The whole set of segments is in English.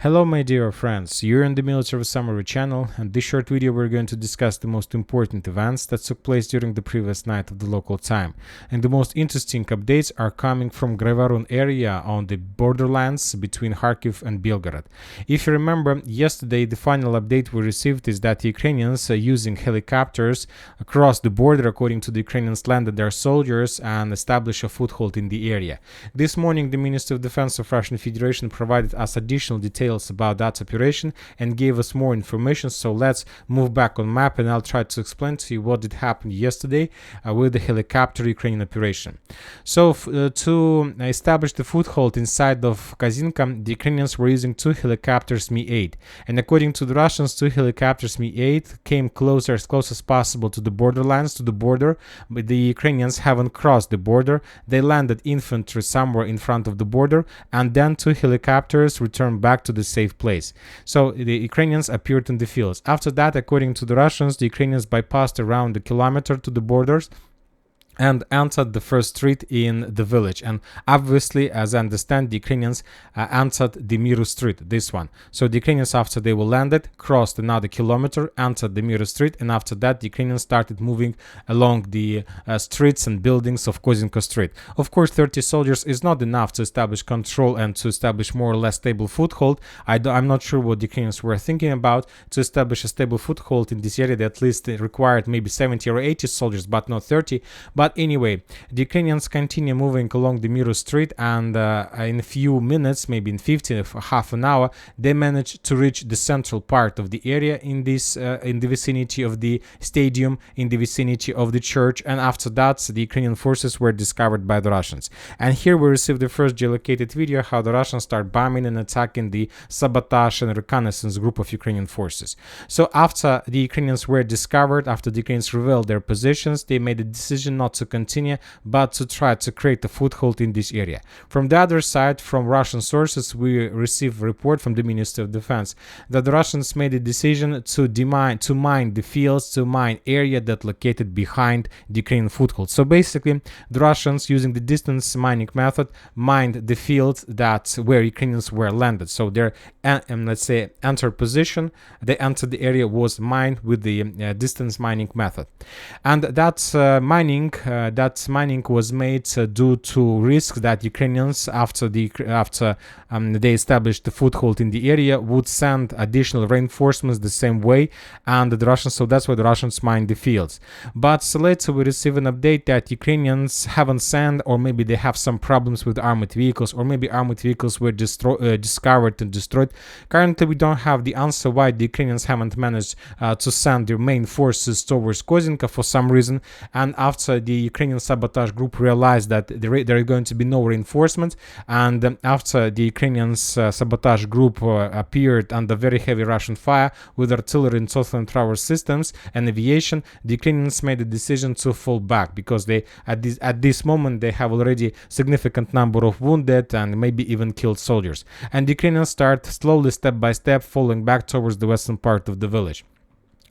Hello my dear friends, you're in the Military Summary channel, and this short video we're going to discuss the most important events that took place during the previous night of the local time. And the most interesting updates are coming from Grevarun area on the borderlands between Kharkiv and Belgorod. If you remember, yesterday the final update we received is that the Ukrainians using helicopters across the border, according to the Ukrainians, landed their soldiers and established a foothold in the area. This morning the Ministry of Defense of Russian Federation provided us additional details about that operation and gave us more information. So let's move back on map and I'll try to explain to you what did happen yesterday with the helicopter Ukrainian operation. So to establish the foothold inside of Kozinka, the Ukrainians were using two helicopters Mi-8, and according to the Russians, two helicopters Mi-8 came closer, as close as possible to the borderlands, to the border, but the Ukrainians haven't crossed the border. They landed infantry somewhere in front of the border, and then two helicopters returned back to the safe place. So the Ukrainians appeared in the fields. After that, according to the Russians, the Ukrainians bypassed around a kilometer to the borders and entered the first street in the village. And obviously, as I understand, the Ukrainians entered the Miru street, this one. So the Ukrainians, after they were landed, crossed another kilometer, entered the Miru street, and after that the Ukrainians started moving along the streets and buildings of Kozinka street. Of course, 30 soldiers is not enough to establish control and to establish more or less stable foothold. I'm not sure what the Ukrainians were thinking about. To establish a stable foothold in this area, they at least required maybe 70 or 80 soldiers, but not 30. But anyway, the Ukrainians continue moving along the Miru street, and in a few minutes, maybe in 15 or half an hour, they managed to reach the central part of the area in this in the vicinity of the stadium, in the vicinity of the church, and after that the Ukrainian forces were discovered by the Russians. And here we received the first geolocated video how the Russians start bombing and attacking the sabotage and reconnaissance group of Ukrainian forces. So after the Ukrainians were discovered, after the Ukrainians revealed their positions, they made a decision not to continue but to try to create a foothold in this area. From the other side, from Russian sources, we received a report from the Ministry of Defense that the Russians made a decision to mine the fields, to mine area that located behind the Ukrainian foothold. So basically, the Russians, using the distance mining method, mined the fields that where Ukrainians were landed. So their let's say enter position, they entered the area was mined with the distance mining method, and that mining was made due to risks that Ukrainians, after they established the foothold in the area, would send additional reinforcements the same way, and the Russians. So that's why the Russians mined the fields. But later we receive an update that Ukrainians haven't sent, or maybe they have some problems with armored vehicles, or maybe armored vehicles were discovered and destroyed. Currently, we don't have the answer why the Ukrainians haven't managed to send their main forces towards Kozinka for some reason. And after the Ukrainian sabotage group realized that there are going to be no reinforcements, and after the Ukrainian sabotage group appeared under very heavy Russian fire with artillery and southern tower systems and aviation, the Ukrainians made a decision to fall back, because they at this moment they have already significant number of wounded and maybe even killed soldiers, and the Ukrainians start slowly, step by step, falling back towards the western part of the village.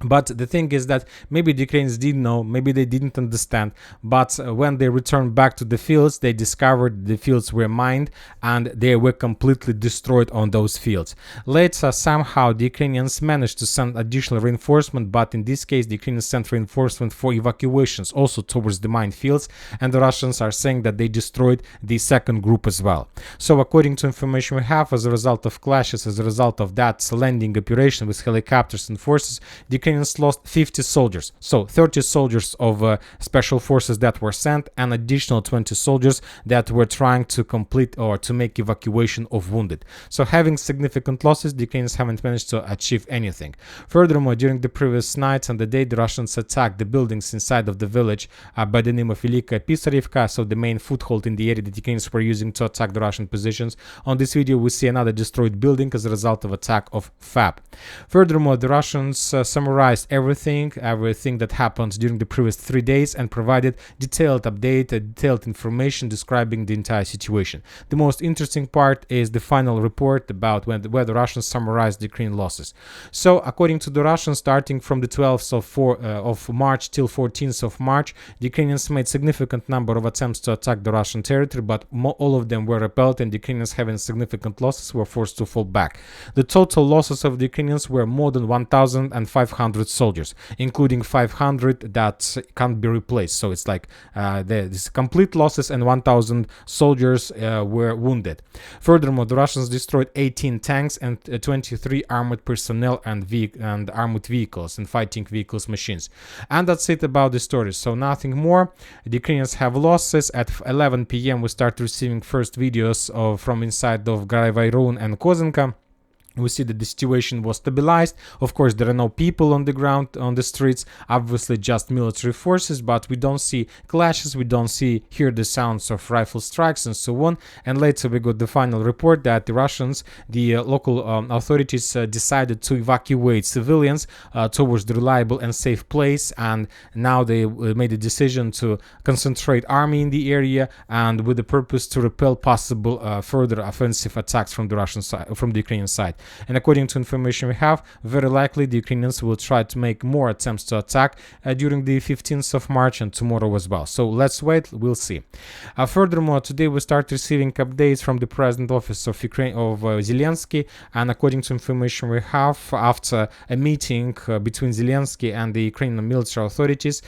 But the thing is that maybe the Ukrainians didn't know, maybe they didn't understand, but when they returned back to the fields, they discovered the fields were mined and they were completely destroyed on those fields. Later, somehow the Ukrainians managed to send additional reinforcement, but in this case the Ukrainians sent reinforcement for evacuations also towards the mined fields, and the Russians are saying that they destroyed the second group as well. So according to information we have, as a result of clashes, as a result of that landing operation with helicopters and forces, the Ukrainians lost 50 soldiers, so 30 soldiers of special forces that were sent, and additional 20 soldiers that were trying to complete or to make evacuation of wounded. So having significant losses, the Ukrainians haven't managed to achieve anything. Furthermore, during the previous nights and the day, the Russians attacked the buildings inside of the village by the name of Velyka Pisarivka, so the main foothold in the area that the Ukrainians were using to attack the Russian positions. On this video we see another destroyed building as a result of attack of FAB. Furthermore, the Russians summarized summarized everything that happened during the previous 3 days and provided detailed update, detailed information describing the entire situation. The most interesting part is the final report about where the Russians summarized the Ukrainian losses. So according to the Russians, starting from the 12th of March till 14th of March, the Ukrainians made significant number of attempts to attack the Russian territory, but all of them were repelled, and the Ukrainians, having significant losses, were forced to fall back. The total losses of the Ukrainians were more than 1,500 soldiers, including 500 that can't be replaced. So it's like this complete losses, and 1,000 soldiers were wounded. Furthermore, the Russians destroyed 18 tanks and 23 armored personnel and armored vehicles and fighting vehicles machines. And that's it about the story. So nothing more. The Ukrainians have losses. At 11 p.m. we start receiving first videos from inside of Garayvayrun and Kozinka. We see that the situation was stabilized. Of course, there are no people on the ground, on the streets, obviously just military forces, but we don't see clashes, we don't hear the sounds of rifle strikes and so on. And later we got the final report that the Russians, the local authorities decided to evacuate civilians towards the reliable and safe place, and now they made a decision to concentrate army in the area, and with the purpose to repel possible further offensive attacks from the Russian side, from the Ukrainian side. And according to information we have, very likely the Ukrainians will try to make more attempts to attack during the 15th of March and tomorrow as well. So let's wait, we'll see. Furthermore, today we start receiving updates from the President Office of Ukraine of Zelensky, and according to information we have, after a meeting between Zelensky and the Ukrainian military authorities,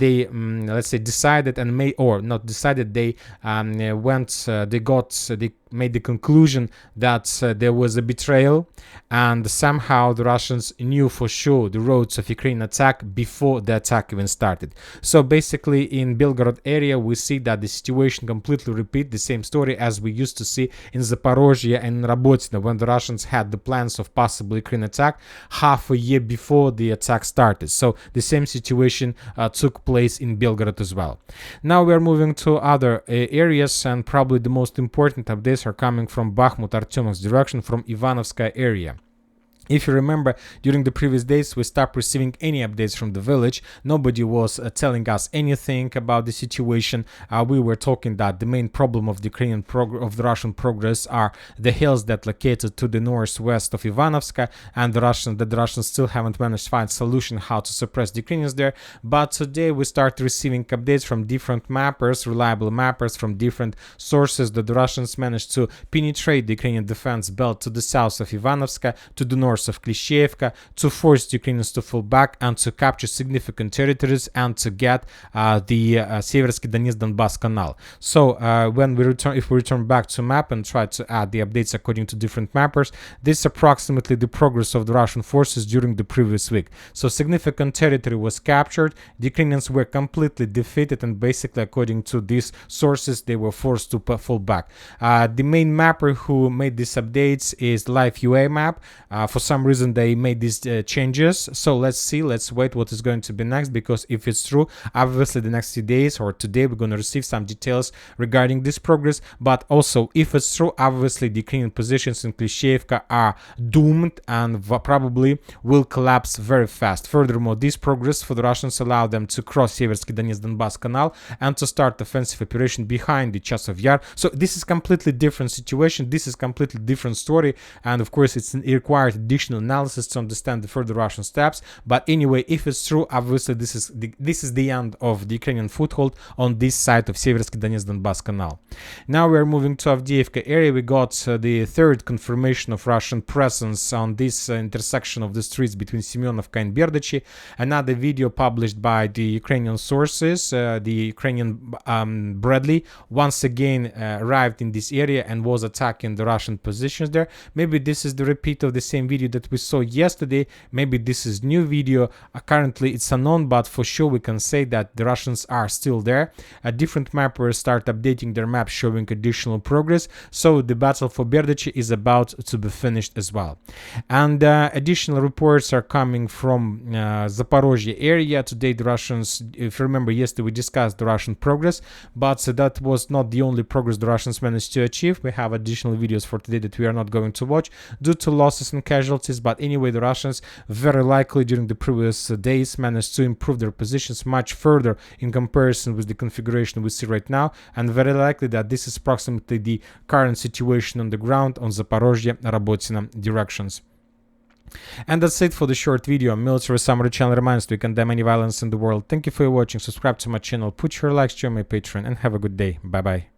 they let's say decided and made, or not decided, they made the conclusion that there was a betrayal, and somehow the Russians knew for sure the roads of Ukraine attack before the attack even started. So basically in Belgorod area we see that the situation completely repeats the same story as we used to see in Zaporizhzhia and Rabotino, when the Russians had the plans of possible Ukraine attack half a year before the attack started. So the same situation took place in Belgorod as well. Now we are moving to other areas, and probably the most important updates are coming from Bakhmut, Artyomovsk direction, from Ivanivske area. If you remember, during the previous days we stopped receiving any updates from the village. Nobody was telling us anything about the situation. We were talking that the main problem of the Russian progress are the hills that located to the northwest of Ivanovska, and the Russians still haven't managed to find solution how to suppress the Ukrainians there. But today we start receiving updates from different mappers, reliable mappers from different sources, that the Russians managed to penetrate the Ukrainian defense belt to the south of Ivanovska, to the north of Kyiv, to force the Ukrainians to fall back and to capture significant territories and to get the Seversky Donetsk-Donbass canal. So if we return back to map and try to add the updates according to different mappers, this is approximately the progress of the Russian forces during the previous week. So significant territory was captured, the Ukrainians were completely defeated, and basically according to these sources they were forced to fall back. The main mapper who made these updates is Live UA map. For some reason they made these changes, so let's wait what is going to be next, because if it's true, obviously the next few days or today we're going to receive some details regarding this progress. But also if it's true, obviously the Ukrainian positions in Kyiv are doomed and probably will collapse very fast. Furthermore, this progress for the Russians allowed them to cross Seversky Donetsk-Donbass canal and to start offensive operation behind the Chasov Yar. So this is completely different situation, this is completely different story, and of course it requires additional analysis to understand the further Russian steps. But anyway, if it's true, obviously this is the end of the Ukrainian foothold on this side of Seversky Donetsk-Donbass canal. Now we are moving to Avdiivka area. We got the third confirmation of Russian presence on this intersection of the streets between Semyonovka and Berdichi. Another video published by the Ukrainian sources, the Ukrainian Bradley once again arrived in this area and was attacking the Russian positions there. Maybe this is the repeat of the same video that we saw yesterday, maybe this is new video. Currently it's unknown, but for sure we can say that the Russians are still there. Different mappers start updating their maps showing additional progress, so the battle for Berdichi is about to be finished as well. And additional reports are coming from Zaporizhzhia area. Today the Russians, if you remember, yesterday we discussed the Russian progress, but that was not the only progress the Russians managed to achieve. We have additional videos for today that we are not going to watch due to losses and casualties. casualties, but anyway, the Russians very likely during the previous days managed to improve their positions much further in comparison with the configuration we see right now, and very likely that this is approximately the current situation on the ground on Zaporizhzhia, Robotyne directions. And that's it for the short video. Military Summary channel reminds to condemn any violence in the world. Thank you for watching, subscribe to my channel, put your likes, join my Patreon, and have a good day. Bye bye.